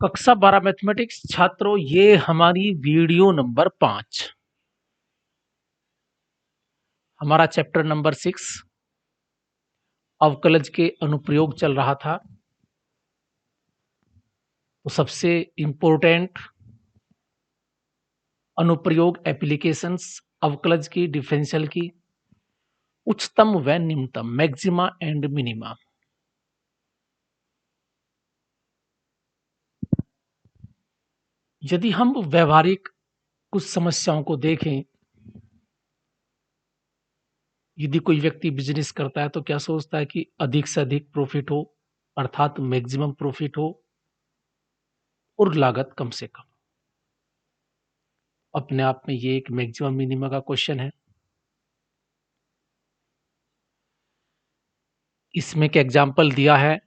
कक्षा 12 मैथमेटिक्स छात्रों, ये हमारी वीडियो नंबर 5, हमारा चैप्टर नंबर 6 अवकलज के अनुप्रयोग चल रहा था। तो सबसे इंपॉर्टेंट अनुप्रयोग एप्लीकेशंस अवकलज की, डिफरेंशियल की, उच्चतम व निम्नतम, मैक्सिमा एंड मिनिमा। यदि हम व्यवहारिक कुछ समस्याओं को देखें, यदि कोई व्यक्ति बिजनेस करता है तो क्या सोचता है कि अधिक से अधिक प्रॉफिट हो, अर्थात मैक्सिमम प्रॉफिट हो और लागत कम से कम। अपने आप में ये एक मैक्सिमम मिनिमम का क्वेश्चन है। इसमें एक एग्जाम्पल दिया है,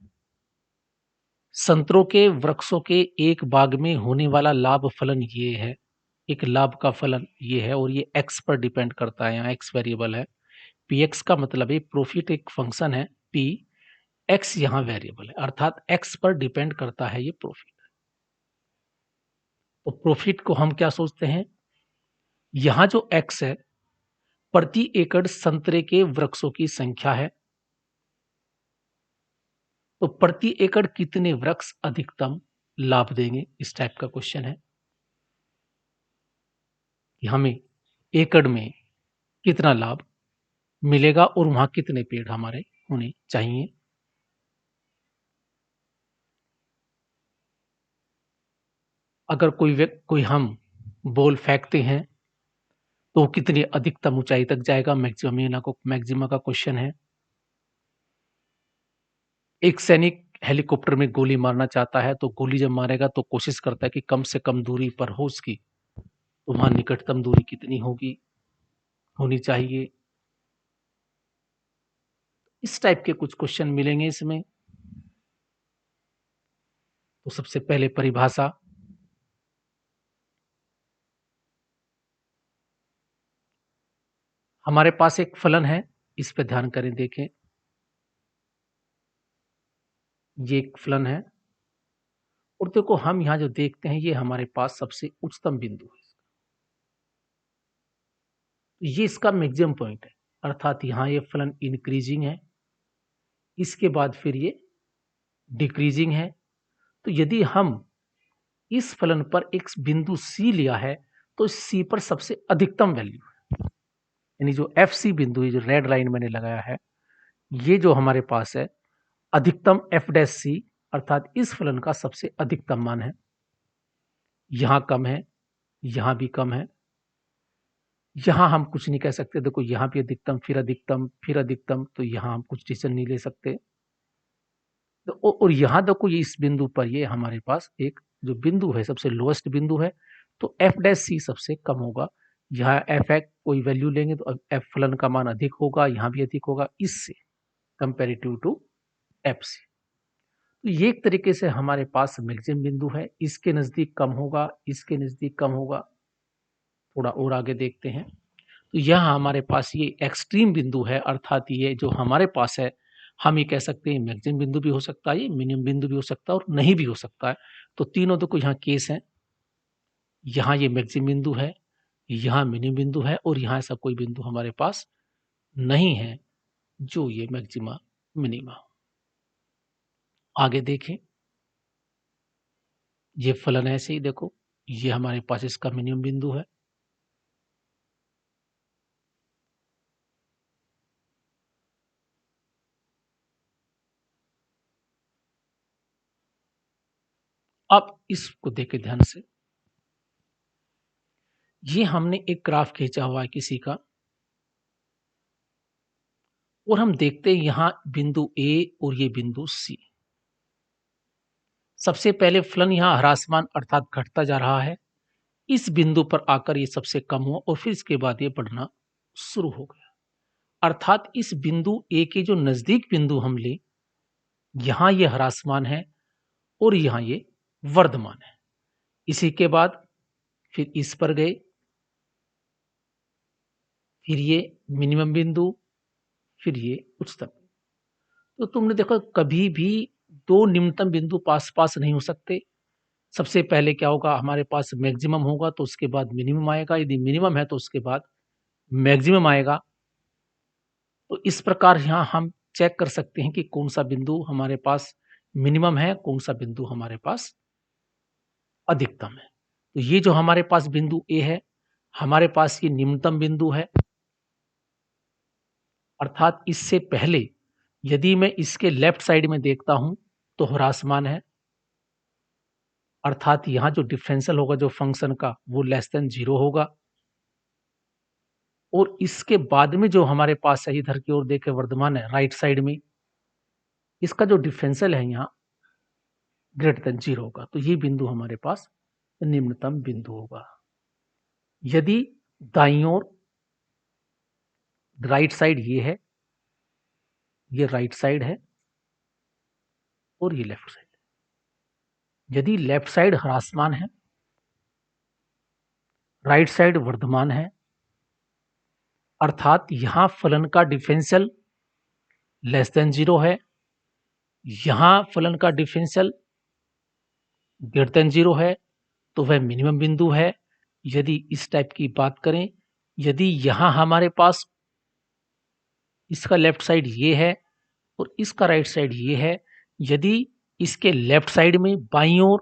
संतरों के वृक्षों के एक बाग में होने वाला लाभ फलन ये है। एक लाभ का फलन ये है और ये एक्स पर डिपेंड करता है। यहाँ एक्स वेरिएबल है। पी एक्स का मतलब है प्रॉफिट एक फंक्शन है, पी एक्स यहाँ वेरिएबल है, अर्थात एक्स पर डिपेंड करता है ये प्रॉफिट। तो प्रॉफिट को हम क्या सोचते हैं, यहाँ जो एक्स है प्रति एकड़ संतरे के वृक्षों की संख्या है। तो प्रति एकड़ कितने वृक्ष अधिकतम लाभ देंगे, इस टाइप का क्वेश्चन है कि हमें एकड़ में कितना लाभ मिलेगा और वहां कितने पेड़ हमारे होने चाहिए। अगर कोई हम बॉल फेंकते हैं तो कितनी अधिकतम ऊंचाई तक जाएगा, मैक्सिमा का क्वेश्चन है। एक सैनिक हेलीकॉप्टर में गोली मारना चाहता है, तो गोली जब मारेगा तो कोशिश करता है कि कम से कम दूरी पर हो उसकी, तो वहां निकटतम दूरी कितनी होनी चाहिए। इस टाइप के कुछ क्वेश्चन मिलेंगे इसमें। तो सबसे पहले परिभाषा, हमारे पास एक फलन है, इस पर ध्यान करें, देखें, ये एक फलन है और देखो हम यहां जो देखते हैं ये हमारे पास सबसे उच्चतम बिंदु है, ये इसका मैक्सिमम पॉइंट है, अर्थात यहां ये फलन इंक्रीजिंग है, इसके बाद फिर ये डिक्रीजिंग है। तो यदि हम इस फलन पर एक बिंदु सी लिया है तो सी पर सबसे अधिकतम वैल्यू है, यानी जो एफ सी बिंदु है, जो रेड लाइन मैंने लगाया है, ये जो हमारे पास है अधिकतम एफ डैश सी, अर्थात इस फलन का सबसे अधिकतम मान है। यहां कम है, यहां भी कम है, यहां हम कुछ नहीं कह सकते, देखो यहां भी अधिकतम, फिर अधिकतम, फिर अधिकतम, तो यहां हम कुछ डिसीजन नहीं ले सकते। तो और यहां देखो ये इस बिंदु पर ये हमारे पास एक जो बिंदु है सबसे लोएस्ट बिंदु है, तो एफ डैश सी सबसे कम होगा। यहाँ एफ एक्स कोई वैल्यू लेंगे तो एफ फलन का मान अधिक होगा, यहाँ भी अधिक होगा इससे कंपेरेटिव टू एफ सी। तो ये एक तरीके से हमारे पास मैक्सिमम बिंदु है, इसके नजदीक कम होगा, इसके नजदीक कम होगा। थोड़ा और आगे देखते हैं, तो यह हमारे पास ये एक्सट्रीम बिंदु है, अर्थात ये जो हमारे पास है, हम ये कह सकते हैं मैक्सिमम बिंदु भी हो सकता है, ये मिनिमम बिंदु भी हो सकता है और नहीं भी हो सकता है। तो तीनों देखो यहाँ केस है, यहाँ ये मैक्सिमम बिंदु है, यहाँ मिनिमम बिंदु है और यहाँ ऐसा कोई बिंदु हमारे पास नहीं है जो ये मैक्सिमा मिनिमा। आगे देखें, ये फलन ऐसे ही देखो, ये हमारे पास इसका मिनिमम बिंदु है, अब इसको देखे ध्यान से, ये हमने एक ग्राफ खींचा हुआ है किसी का और हम देखते हैं यहां बिंदु ए और ये बिंदु सी। सबसे पहले फलन यहां ह्रासमान अर्थात घटता जा रहा है, इस बिंदु पर आकर ये सबसे कम हुआ और फिर इसके बाद ये बढ़ना शुरू हो गया, अर्थात इस बिंदु ए के जो नजदीक बिंदु हम ले, यहां ये ह्रासमान है और यहां ये वर्धमान है। इसी के बाद फिर इस पर गए, फिर ये मिनिमम बिंदु, फिर ये उच्चतम। तो तुमने देखो कभी भी दो निम्नतम बिंदु पास पास नहीं हो सकते, सबसे पहले क्या होगा, हमारे पास मैक्सिमम होगा तो उसके बाद मिनिमम आएगा, यदि मिनिमम है तो उसके बाद मैक्सिमम आएगा। तो इस प्रकार यहाँ हम चेक कर सकते हैं कि कौन सा बिंदु हमारे पास मिनिमम है, कौन सा बिंदु हमारे पास अधिकतम है। तो ये जो हमारे पास बिंदु ए है, हमारे पास ये निम्नतम बिंदु है, अर्थात इससे पहले यदि मैं इसके लेफ्ट साइड में देखता हूं तो ह्रासमान है, अर्थात यहां जो डिफरेंशियल होगा जो फंक्शन का वो लेस देन 0 होगा। और इसके बाद में जो हमारे पास है इधर की ओर देखे वर्धमान है राइट साइड में, इसका जो डिफरेंशियल है यहाँ ग्रेटर देन 0 होगा। तो ये बिंदु हमारे पास निम्नतम बिंदु होगा। यदि दाईं ओर राइट साइड ये है, ये राइट साइड है और ये लेफ्ट साइड है। यदि लेफ्ट साइड ह्रासमान है, राइट साइड वर्धमान है, अर्थात यहां फलन का डिफरेंशियल लेस देन 0 है, यहां फलन का डिफरेंशियल ग्रेटर देन 0 है, तो वह मिनिमम बिंदु है। यदि इस टाइप की बात करें, यदि यहां हमारे पास इसका लेफ्ट साइड ये है और इसका राइट साइड ये है, यदि इसके लेफ्ट साइड में बाईं ओर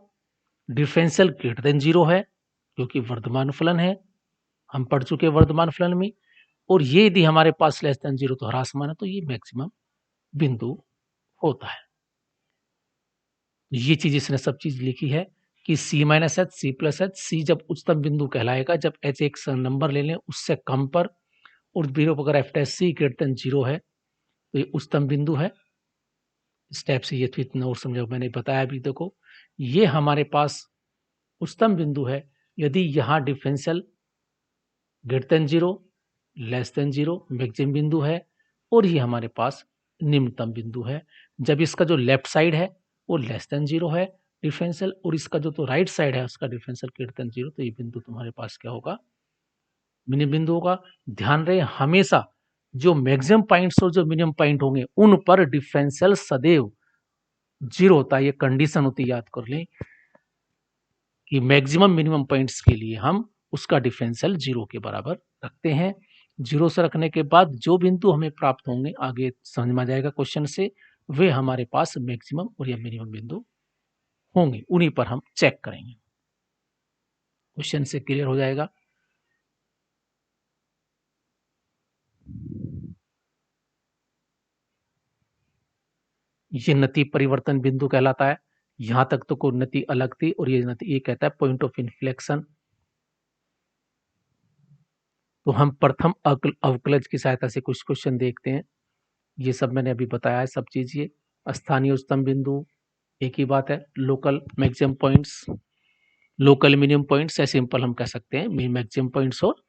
डिफरेंशियल ग्रेटर देन 0 है, क्योंकि वर्धमान फलन है, हम पढ़ चुके वर्धमान फलन में, और ये यदि हमारे पास लेस देन 0 तो ह्रासमान है, तो ये मैक्सिमम बिंदु होता है। ये चीज इसने सब चीज लिखी है कि C minus H C plus H, C जब उच्चतम बिंदु कहलाएगा जब एच एक नंबर ले लें उससे कम पर, और 0 पर अगर F test C greater than 0 है तो ये उच्चतम बिंदु है। इस टाइप से ये तो इतना और समझो, मैंने बताया भी। देखो ये हमारे पास उच्चतम बिंदु है यदि यहाँ differential greater than 0 less than 0 maximum बिंदु है, और ये हमारे पास निम्नतम बिंदु है जब इसका जो लेफ्ट साइड है वो लेस देन 0 है डिफरेंशियल, और इसका जो तो राइट साइड है उसका डिफरेंशियल ग्रेटर देन 0, तो ये बिंदु तुम्हारे पास क्या होगा, मिनिमम बिंदु होगा। ध्यान रहे हमेशा जो मैक्सिमम पॉइंट्स और जो मिनिमम पॉइंट होंगे उन पर डिफरेंशियल सदैव 0 होता है। ये कंडीशन होती है, याद कर लें कि मैक्सिमम मिनिमम पॉइंट्स के लिए हम उसका डिफरेंशियल 0 के बराबर रखते हैं। 0 से रखने के बाद जो बिंदु हमें प्राप्त होंगे, आगे समझ में आ जाएगा क्वेश्चन से, वे हमारे पास मैक्सिमम और या मिनिमम बिंदु होंगे, उन्हीं पर हम चेक करेंगे। क्वेश्चन से क्लियर हो जाएगा। ये नति परिवर्तन बिंदु कहलाता है। यहां तक तो कोई नति अलग थी, और ये नति ये कहता है पॉइंट ऑफ इन्फ्लेक्शन। तो हम प्रथम अवकलज की सहायता से कुछ क्वेश्चन देखते हैं। ये सब मैंने अभी बताया है सब चीज। ये स्थानीय उच्चतम बिंदु एक ही बात है, local maximum points, local minimum points, या सिंपल हम कह सकते हैं मैक्सिमम पॉइंट्स और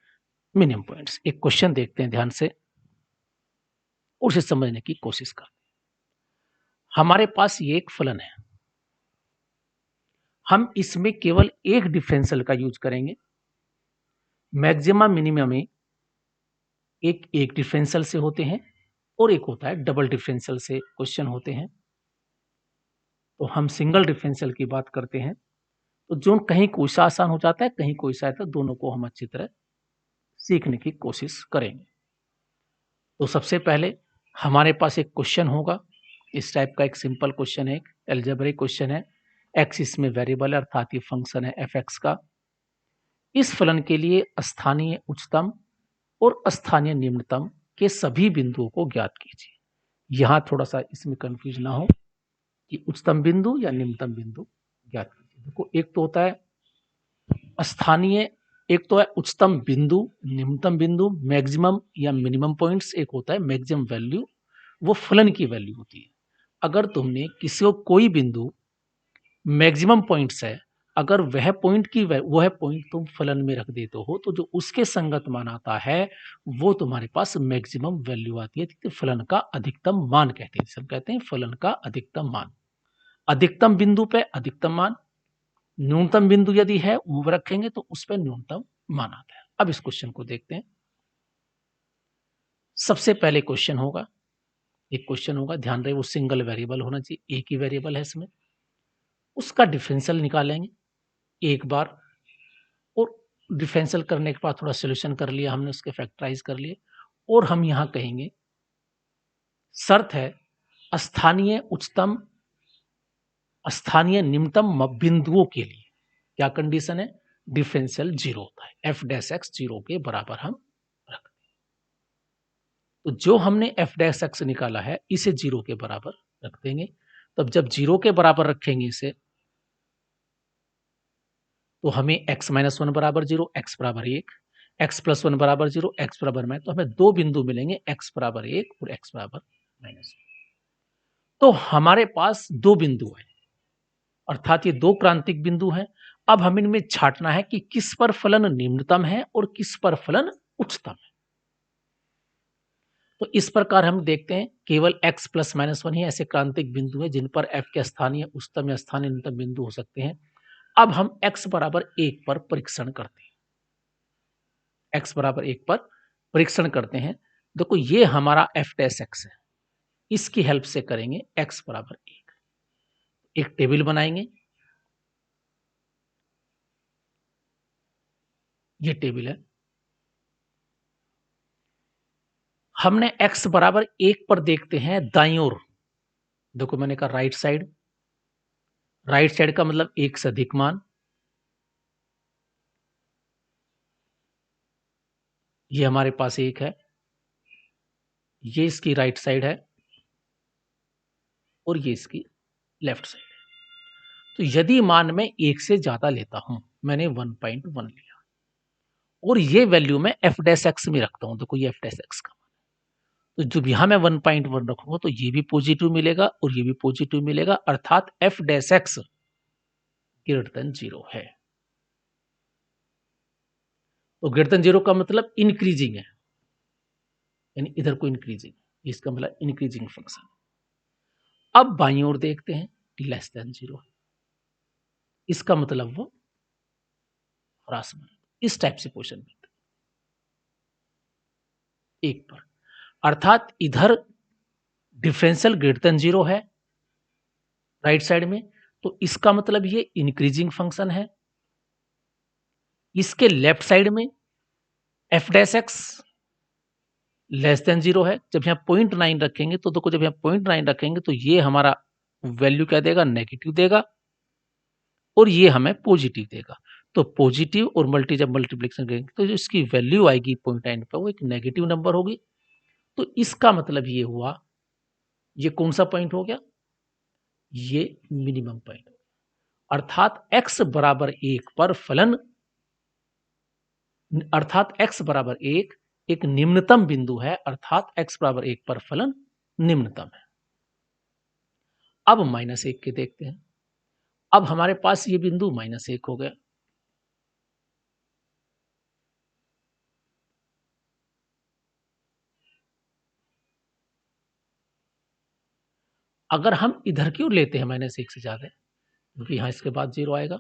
मिनिमम पॉइंट्स। एक क्वेश्चन देखते हैं ध्यान से, उसे समझने की कोशिश करते हैं। हमारे पास ये एक फलन है, हम इसमें केवल एक डिफरेंशियल का यूज करेंगे। मैक्सिमम मिनिमम में एक डिफरेंशियल से होते हैं और एक होता है डबल डिफरेंशियल से क्वेश्चन होते हैं। तो हम सिंगल डिफरेंशियल की बात करते हैं, तो जो कहीं कोई सा आसान हो जाता है, कहीं कोई सा है, तो दोनों को हम अच्छी तरह सीखने की कोशिश करेंगे। तो सबसे पहले हमारे पास एक क्वेश्चन होगा, इस टाइप का एक सिंपल क्वेश्चन है, एक एल्जेब्रिक क्वेश्चन है। एक्स इसमें वेरिएबल है, अर्थात ये फंक्शन है एफ एक्स का। इस फलन के लिए स्थानीय उच्चतम और स्थानीय निम्नतम के सभी बिंदुओं को ज्ञात कीजिए। यहां थोड़ा सा इसमें कंफ्यूज ना हो कि उच्चतम बिंदु या निम्नतम बिंदु ज्ञात कीजिए। देखो एक तो होता है स्थानीय, एक तो है उच्चतम बिंदु, निम्नतम बिंदु, मैक्सिमम या मिनिमम पॉइंट्स, एक होता है मैक्सिमम वैल्यू, वो फलन की वैल्यू होती है। अगर तुमने किसी को कोई बिंदु मैक्सिमम पॉइंट्स है, अगर वह पॉइंट की वह पॉइंट तुम फलन में रख देते हो, तो जो उसके संगत मान आता है वो तुम्हारे पास मैक्सिमम वैल्यू आती है। तो फलन का अधिकतम मान कहते हैं, सब कहते हैं फलन का अधिकतम मान। अधिकतम बिंदु पे अधिकतम मान, न्यूनतम बिंदु यदि है वो रखेंगे तो उस पर न्यूनतम मान आता है। अब इस क्वेश्चन को देखते हैं। सबसे पहले क्वेश्चन होगा, एक क्वेश्चन होगा, ध्यान रहे वो सिंगल वेरिएबल होना चाहिए, एक ही वेरिएबल है इसमें। उसका डिफरेंशियल निकालेंगे। एक बार, और डिफरेंशियल करने के बाद थोड़ा सोल्यूशन कर लिया हमने, उसके फैक्टराइज कर लिए, और हम यहां कहेंगे शर्त है स्थानीय उच्चतम स्थानीय निम्नतम बिंदुओं के लिए क्या कंडीशन है, डिफरेंशियल जीरो होता है, एफ डैश एक्स जीरो के बराबर हम रखते हैं। तो जो हमने एफ डैश एक्स निकाला है इसे जीरो के बराबर रख देंगे। तब जब जीरो के बराबर रखेंगे इसे, तो हमें x माइनस वन बराबर जीरो, x बराबर एक, x प्लस वन बराबर जीरो, x बराबर में, तो हमें दो बिंदु मिलेंगे, x बराबर एक और x बराबर माइनस। तो हमारे पास दो बिंदु है, अर्थात ये दो क्रांतिक बिंदु हैं। अब हम इनमें छांटना है कि किस पर फलन निम्नतम है और किस पर फलन उच्चतम है। तो इस प्रकार हम देखते हैं केवल x प्लस माइनस वन ही ऐसे क्रांतिक बिंदु हैं जिन पर f के स्थानीय उच्चतम या स्थानीय न्यूनतम बिंदु हो सकते हैं। अब हम x बराबर एक पर परीक्षण करते हैं, x बराबर एक पर परीक्षण करते हैं। देखो ये हमारा f डैश x है, इसकी हेल्प से करेंगे x बराबर एक टेबल बनाएंगे, ये टेबल है। हमने x बराबर एक पर देखते हैं दाईं ओर, देखो मैंने कहा राइट साइड, राइट साइड का मतलब एक से अधिक मान, ये हमारे पास एक है, ये इसकी राइट साइड है और ये इसकी लेफ्ट साइड है। तो यदि मान मैं एक से ज्यादा लेता हूं, मैंने 1.1 लिया और ये वैल्यू मैं एफ डैश एक्स में रखता हूं, देखो ये एफ डैश एक्स का, तो जब यहां मैं 1.1 रखूंगा तो ये भी पॉजिटिव मिलेगा और ये भी पॉजिटिव मिलेगा, अर्थात F dash x greater than zero है। तो ग्रेटर देन जीरो का मतलब इंक्रीजिंग है, यानी इधर को इंक्रीजिंग, इसका मतलब इंक्रीजिंग फंक्शन। अब बाईं ओर देखते हैं, लेस देन जीरो, इसका मतलब वो ह्रासमान। इस टाइप से क्वेश्चन मिलता है एक पर, अर्थात इधर डिफरेंशियल ग्रेटर देन जीरो है राइट साइड में, तो इसका मतलब ये इंक्रीजिंग फंक्शन है। इसके लेफ्ट साइड में F dash x less than zero है। जब यहाँ 0.9 रखेंगे तो देखो, जब यहाँ 0.9 रखेंगे तो ये हमारा वैल्यू क्या देगा, नेगेटिव देगा, और ये हमें पॉजिटिव देगा। तो पॉजिटिव और जब मल्टीप्लिकेशन करेंगे तो जो इसकी वैल्यू आएगी 0.9 पर, वो एक नेगेटिव नंबर होगी। तो इसका मतलब ये हुआ, ये कौन सा पॉइंट हो गया, ये मिनिमम पॉइंट, अर्थात x बराबर एक पर फलन, अर्थात x बराबर एक निम्नतम बिंदु है, अर्थात x बराबर एक पर फलन निम्नतम है। अब माइनस एक के देखते हैं। अब हमारे पास ये बिंदु माइनस एक हो गया, अगर हम इधर क्यों लेते हैं माइनस एक से ज्यादा, क्योंकि यहां इसके बाद जीरो आएगा।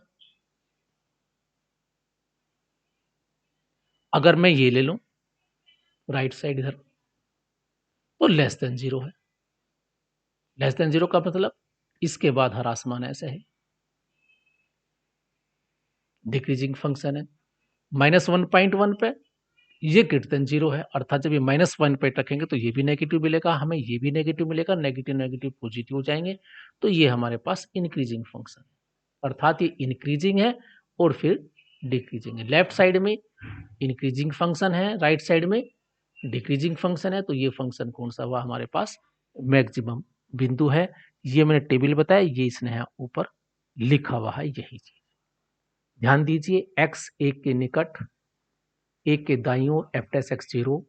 अगर मैं ये ले लूं राइट साइड इधर, तो लेस देन जीरो है। लेस देन जीरो का मतलब इसके बाद हर आसमान ऐसे है, डिक्रीजिंग फंक्शन है। -1.1 पे ये ग्रेटर देन जीरो है, अर्थात जब ये -1 पे रखेंगे तो ये भी नेगेटिव मिलेगा हमें, ये भी नेगेटिव मिलेगा, नेगेटिव नेगेटिव पॉजिटिव हो जाएंगे, तो ये हमारे पास इंक्रीजिंग फंक्शन है, अर्थात ये इंक्रीजिंग है और फिर डिक्रीजिंग है। लेफ्ट साइड में इंक्रीजिंग फंक्शन है, राइट साइड में डिक्रीजिंग फंक्शन है, तो ये फंक्शन कौन सा हुआ हमारे पास, मैक्सिमम बिंदु है। ये मैंने टेबल बताया, ये इसने यहाँ ऊपर लिखा हुआ है, यही चीज ध्यान दीजिए। x एक के निकट, एक के दाईं ओर एफ डैश एक्स जीरो,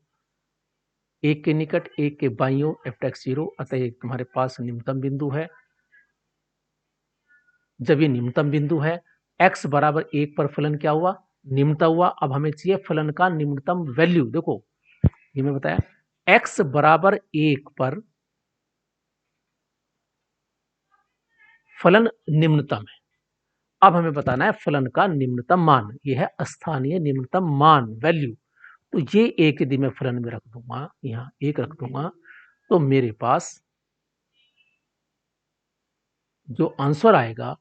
एक के निकट एक के बाईं ओर एफ डैश जीरो, अतः एक तुम्हारे पास न्यूनतम बिंदु है। जब ये न्यूनतम बिंदु है, x बराबर एक पर फलन क्या हुआ, निम्नतम हुआ। अब हमें चाहिए फलन का निम्नतम वैल्यू। देखो ये मैं बताया, x बराबर एक पर फलन निम्नतम है। अब हमें बताना है फलन का निम्नतम मान, यह है स्थानीय निम्नतम मान, वैल्यू। तो ये एक यदि मैं फलन में रख दूंगा, यहां एक रख दूंगा, तो मेरे पास जो आंसर आएगा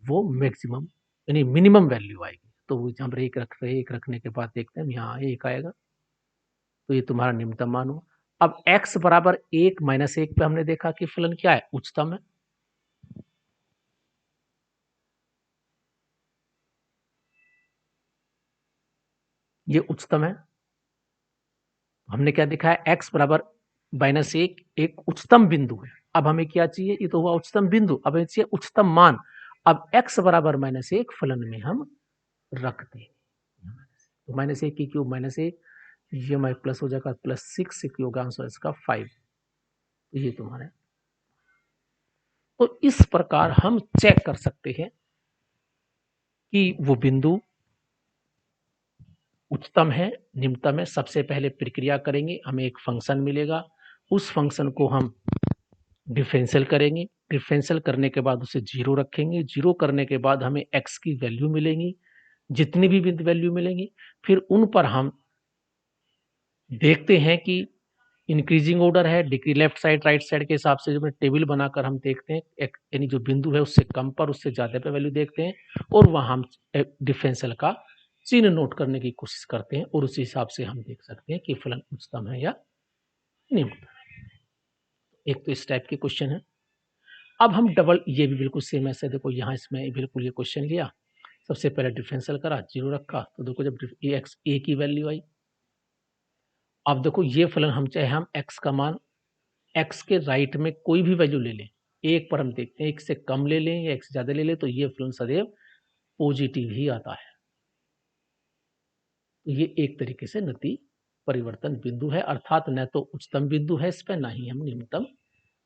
वो मैक्सिमम यानी मिनिमम वैल्यू आएगी। तो वो जहाँ पर 1 रख रहे हैं, 1 रखने के बाद देखते हैं यहाँ 1 आएगा, तो ये तुम्हारा निम्नतम मान हुआ। अब x बराबर 1 माइनस 1 पे हमने देखा कि फलन क्या है, उच्चतम है। ये उच्चतम है। हमने क्या देखा है, x बराबर माइनस 1 एक उच्चतम बिंदु है। अब हमें क्या चाहिए, ये तो हुआ उच्चतम बिंदु, अब हमें चाहिए उच्चतम मान। अब x बराबर माइनस 1 फलन में हम रखते हैं। तो माइनस 1 की क्यूब माइनस 1, ये हमारे प्लस हो जाएगा प्लस 6, की होगा आंसर इसका 5। तो ये तुम्हारा, तो इस प्रकार हम चेक कर सकते हैं कि वो बिंदु उच्चतम है निम्नतम है। सबसे पहले प्रक्रिया करेंगे, हमें एक फंक्शन मिलेगा, उस फंक्शन को हम डिफरेंशियल करेंगे। डिफरेंशियल करने के बाद उसे जीरो रखेंगे। जीरो करने के बाद हमें एक्स की वैल्यू मिलेंगी, जितनी भी वैल्यू मिलेंगी, फिर उन पर हम देखते हैं कि इंक्रीजिंग ऑर्डर है, decree left side right side के हिसाब से जो टेबल बनाकर हम देखते हैं, यानी जो बिंदु है उससे कम पर उससे ज्यादा पे वैल्यू देखते हैं, और वहां हम डिफरेंशियल का चिन्ह नोट करने की कोशिश करते हैं, और उसी हिसाब से हम देख सकते हैं कि फलन उच्चतम है या निम्नतम। एक तो इस टाइप के क्वेश्चन है। अब हम डबल, ये भी बिल्कुल सेम ऐसे, देखो यहाँ इसमें बिल्कुल ये क्वेश्चन लिया, सबसे पहले डिफरेंशियल करा, जीरो रखा, तो देखो जब एक्स ए की वैल्यू आई, अब देखो ये फलन हम चाहे हम एक्स का मान एक्स के राइट में कोई भी वैल्यू ले लें, एक पर हम देखते हैं एक से कम ले लें या एक से ज्यादा ले लें, तो ये फलन सदैव पॉजिटिव ही आता है। तो ये एक तरीके से नति परिवर्तन बिंदु है, अर्थात न तो उच्चतम बिंदु है इस पर, ना ही हम निम्नतम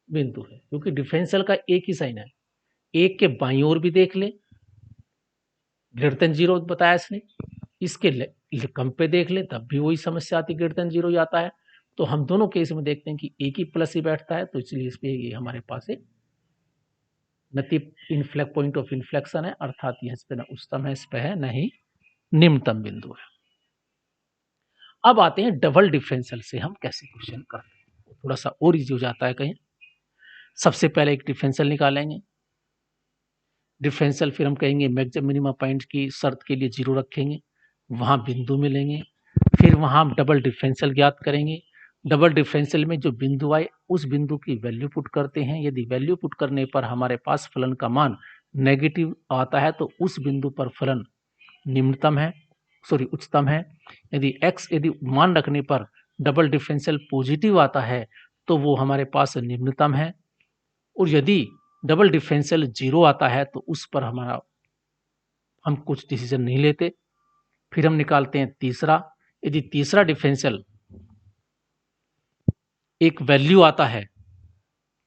बिंदु है, क्योंकि डिफरेंशियल का एक ही साइन है। एक के बाईं ओर भी देख ले, ग्रेटर देन जीरो बताया इसने, इसके कम पे देख ले तब भी वही समस्या आती, ग्रेटर देन जीरो ही आता है। तो हम दोनों केस में देखते हैं कि एक ही प्लस ही बैठता है, तो इसलिए इस पे ये हमारे पास एक नति इनफ्लेक्ट पॉइंट ऑफ इन्फ्लेक्शन है, अर्थात यह इस पे न उच्चतम है इस पे है, न ही निम्नतम बिंदु है। अब आते हैं डबल डिफरेंशियल से हम कैसे क्वेश्चन करते हैं, थोड़ा सा और इजी हो जाता है कहीं। सबसे पहले एक डिफरेंशियल निकालेंगे, डिफरेंशियल फिर हम कहेंगे मैक्सिमम मिनिमम पॉइंट की शर्त के लिए जीरो रखेंगे, वहां बिंदु मिलेंगे, फिर वहां हम डबल डिफरेंशियल ज्ञात करेंगे। डबल डिफरेंशियल में जो बिंदु आए उस बिंदु की वैल्यू पुट करते हैं, यदि वैल्यू पुट करने पर हमारे पास फलन का मान नेगेटिव आता है तो उस बिंदु पर फलन निम्नतम है, सॉरी उच्चतम है। यदि मान रखने पर डबल डिफरेंशियल पॉजिटिव आता है तो वो हमारे पास निम्नतम है, और यदि डबल डिफरेंशियल जीरो आता है तो उस पर हम कुछ डिसीजन नहीं लेते। फिर हम निकालते हैं तीसरा, यदि तीसरा डिफरेंशियल एक वैल्यू आता है,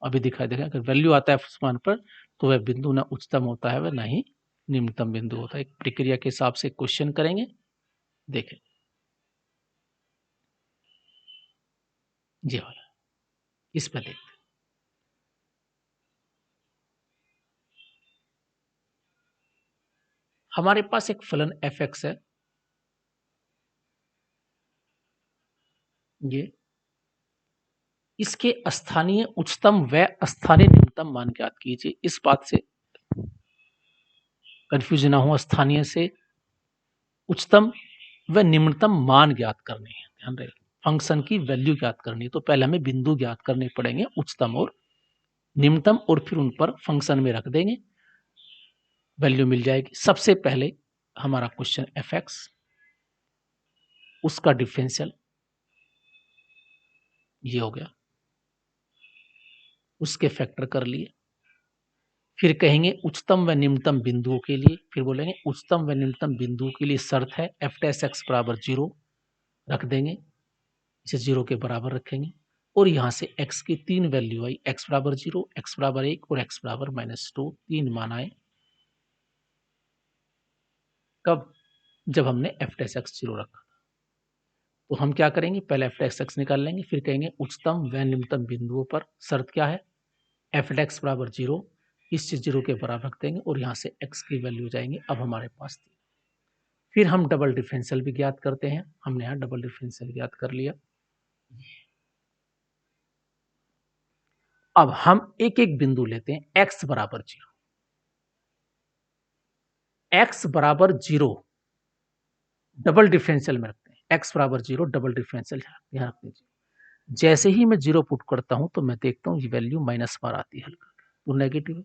अभी दिखाई देगा, अगर वैल्यू आता है उस मान पर तो वह बिंदु ना उच्चतम होता है वह ना ही निम्नतम बिंदु होता है। एक प्रक्रिया के हिसाब से क्वेश्चन करेंगे, देखें जी वाला, इस पर देखते हैं। हमारे पास एक फलन एफ एक्स है, ये इसके स्थानीय उच्चतम व स्थानीय निम्नतम मान ज्ञात कीजिए। इस बात से कंफ्यूजन ना हो, स्थानीय से उच्चतम व निम्नतम मान ज्ञात करने हैं, ध्यान रहे फंक्शन की वैल्यू ज्ञात करनी है, तो पहले हमें बिंदु ज्ञात करने पड़ेंगे उच्चतम और निम्नतम, और फिर उन पर फंक्शन में रख देंगे, वैल्यू मिल जाएगी। सबसे पहले हमारा क्वेश्चन एफ एक्स, उसका डिफरेंशियल ये हो गया, उसके फैक्टर कर लिए, फिर कहेंगे उच्चतम व निम्नतम बिंदुओं के लिए, फिर बोलेंगे उच्चतम व निम्नतम बिंदुओं के लिए शर्त है एफ डैश एक्स बराबर जीरो, रख देंगे, इसे जीरो के बराबर रखेंगे, और यहां से x की तीन वैल्यू आई, x बराबर जीरो, x बराबर एक और x बराबर -2, तीन मान आए। कब? जब हमने एफ डैश एक्स जीरो रखा। तो हम क्या करेंगे, पहले एफ डैश एक्स निकाल लेंगे, फिर कहेंगे उच्चतम व निम्नतम बिंदुओं पर शर्त क्या है, एफ डैश बराबर जीरो, इस चीज जीरो के बराबर रख देंगे, और यहाँ से x की वैल्यू जाएंगे। अब हमारे पास थी, फिर हम डबल डिफरेंशियल भी ज्ञात करते हैं, हमने यहाँ डबल डिफरेंशियल ज्ञात कर लिया। अब हम एक एक बिंदु लेते हैं, x बराबर जीरो, x बराबर 0 डबल डिफरेंशियल में रखते हैं, x बराबर 0 डबल डिफरेंशियल यहाँ रख दीजिए। जैसे ही मैं 0 पुट करता हूं तो मैं देखता हूं ये वैल्यू -पर आती है हल्का, तो नेगेटिव है।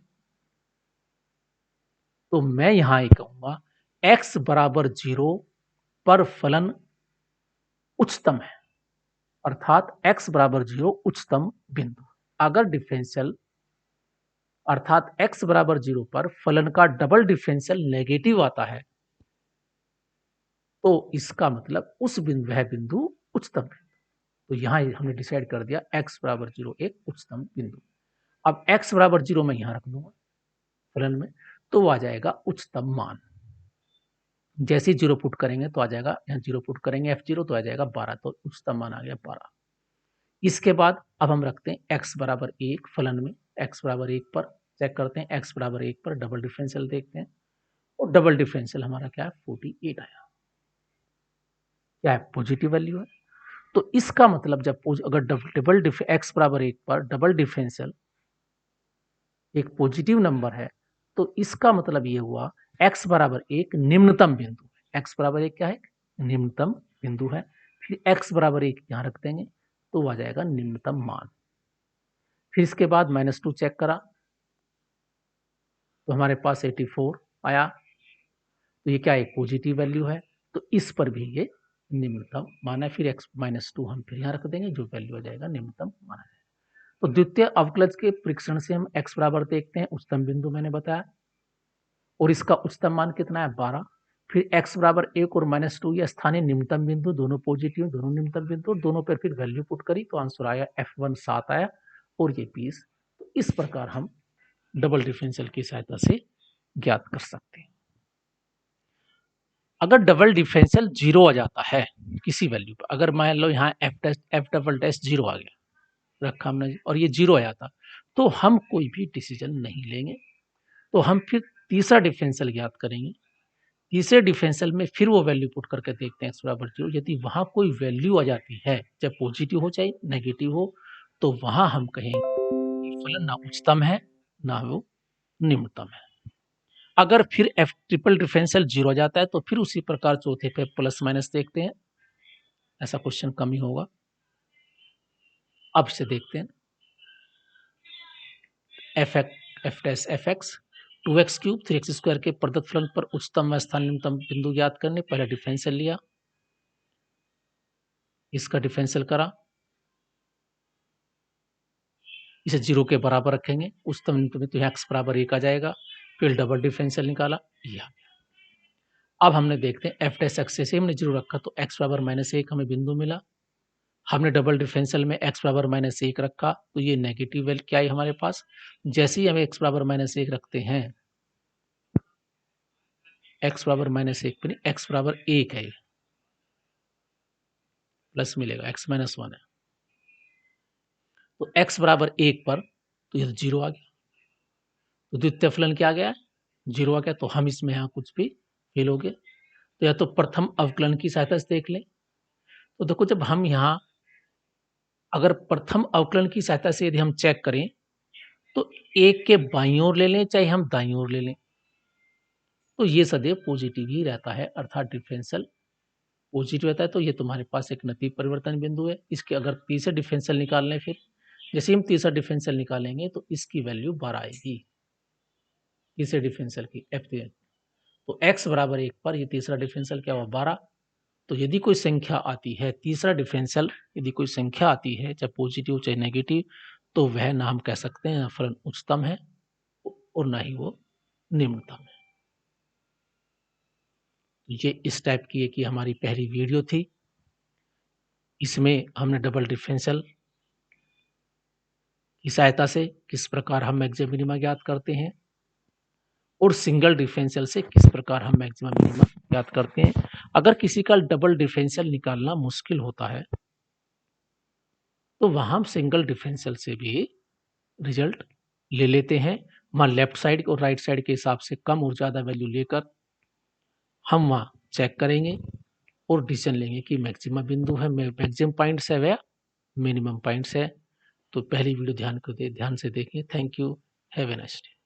तो मैं यहां ये कहूंगा x बराबर 0 पर फलन उच्चतम है, अर्थात x बराबर 0 उच्चतम बिंदु। अगर डिफरेंशियल अर्थात x बराबर 0 पर फलन का डबल डिफरेंशियल नेगेटिव आता है तो इसका मतलब उस बिंदु वह बिंदु उच्चतम है। तो यहां हमने डिसाइड कर दिया x बराबर 0 एक उच्चतम बिंदु। अब x बराबर 0 मैं यहां रख दूंगा फलन में, तो वो आ जाएगा उच्चतम मान। जैसे ही 0 पुट करेंगे तो आ जाएगा, यहाँ 0 पुट करेंगे f0 तो आ जाएगा 12, तो उच्चतम मान आ गया 12। इसके बाद अब हम रखते हैं x बराबर 1 फलन में, x बराबर 1 पर चेक करते हैं, x बराबर 1 पर डबल डिफरेंशियल देखते हैं और डबल डिफरेंशियल हमारा क्या है 48 आया। क्या है पॉजिटिव वैल्यू है। तो इसका मतलब जब अगर डबल x बराबर 1 पर डबल डिफरेंशियल एक पॉजिटिव नंबर है तो इसका मतलब ये हुआ x बराबर 1 निम्नतम बिंदु है। x बराबर 1 क्या है, निम्नतम बिंदु है। फिर x बराबर 1 यहां रख देंगे तो आ जाएगा निम्नतम मान। फिर इसके बाद -2 चेक करा तो हमारे पास 84 आया, तो ये क्या एक पॉजिटिव वैल्यू है, तो इस पर भी ये निम्नतम मान है। फिर x -2 हम फिर यहाँ रख देंगे, जो वैल्यू आ जाएगा निम्नतम मान है। तो द्वितीय अवकलज के परीक्षण से हम x बराबर देखते हैं, उच्चतम बिंदु मैंने बताया, और इसका उच्चतम मान कितना है 12। फिर x बराबर 1 और -2 ये स्थानीय निम्नतम बिंदु, दोनों पॉजिटिव, दोनों निम्नतम बिंदु, दोनों पर फिर वैल्यू पुट करी तो आंसर आया f1 7 आया और ये 20। तो इस प्रकार हम डबल डिफरेंशियल की सहायता से ज्ञात कर सकते हैं। अगर डबल डिफरेंशियल 0 आ जाता है किसी वैल्यू पर, अगर मान लो यहाँ f डबल डैश 0 आ गया रखा हमने और ये 0 आ जाता, तो हम कोई भी डिसीजन नहीं लेंगे। तो हम फिर तीसरा डिफरेंशियल ज्ञात करेंगे। तीसरे डिफरेंशियल में फिर वो वैल्यू पुट करके देखते हैं x बराबर 0। यदि वहां कोई वैल्यू आ जाती है, चाहे पॉजिटिव हो चाहे नेगेटिव हो, तो वहां हम कहेंगे कि फलन ना उच्चतम है ना वो निम्नतम है। अगर फिर f ट्रिपल डिफरेंशियल 0 आ जाता है तो फिर उसी प्रकार चौथे पे प्लस माइनस देखते हैं, ऐसा क्वेश्चन कम ही होगा। अब से देखते हैं f x 2x cube 3x square के प्रदत्त फलन पर उच्चतम व स्थान न्यूनतम बिंदु ज्ञात करने। पहले डिफरेंशियल लिया, इसका डिफरेंशियल करा, इसे 0 के बराबर रखेंगे, उच्चतम न्यूनतम तो x बराबर 1 आ जाएगा। फिर डबल डिफरेंशियल निकाला, यह अब हमने देखते हैं f डैश x से हमने 0 रखा तो x बराबर -1 हमें बिंदु मिला। हमने डबल डिफरेंशियल में x बराबर -1 रखा तो ये नेगेटिव वैल्यू क्या है हमारे पास। जैसे ही हम x बराबर -1 रखते हैं, x बराबर -1 पर x बराबर 1 है, प्लस मिलेगा, x -1 है, तो x बराबर 1 पर तो ये 0 आ गया। तो द्वितीय फलन क्या आ गया, 0 आ गया। तो हम इसमें यहाँ कुछ भी फेल हो गए। तो या तो प्रथम अवकलन की सहायता से देख लें। तो देखो जब हम यहाँ अगर प्रथम अवकलन की सहायता से यदि हम चेक करें तो एक के बाईं ओर ले लें चाहे हम दाईं ओर ले लें, तो ये सदैव पॉजिटिव ही रहता है, अर्थात डिफरेंशियल पॉजिटिव रहता है। तो ये तुम्हारे पास एक नतीब परिवर्तन बिंदु है। इसके अगर तीसरे डिफरेंशियल निकाल लें, फिर जैसे हम तीसरा डिफरेंशियल निकालेंगे तो इसकी वैल्यू 12 आएगी, तीसरे डिफरेंशियल की f। तो x बराबर 1 पर ये तीसरा डिफरेंशियल क्या हुआ 12। तो यदि कोई संख्या आती है, तीसरा डिफरेंशियल यदि कोई संख्या आती है चाहे पॉजिटिव चाहे नेगेटिव, तो वह ना हम कह सकते हैं फलन उच्चतम है और ना ही वो निम्नतम है। ये इस टाइप की एक हमारी पहली वीडियो थी। इसमें हमने डबल डिफरेंशियल की सहायता से किस प्रकार हम मैक्सिमम मिनिमा ज्ञात करते हैं और सिंगल डिफरेंशियल से किस प्रकार हम मैक्सिमम मिनिमा ज्ञात करते हैं। अगर किसी का डबल डिफरेंशियल निकालना मुश्किल होता है तो वहां हम सिंगल डिफरेंशियल से भी रिजल्ट ले लेते हैं। वहां लेफ्ट साइड और राइट साइड के हिसाब से कम और ज़्यादा वैल्यू लेकर हम वहां चेक करेंगे और डिसीजन लेंगे कि मैक्सिमम बिंदु है, मैक्सिमम पॉइंट्स है या मिनिमम पॉइंट्स है। तो पहली वीडियो ध्यान से देखें। Thank you, have a nice day.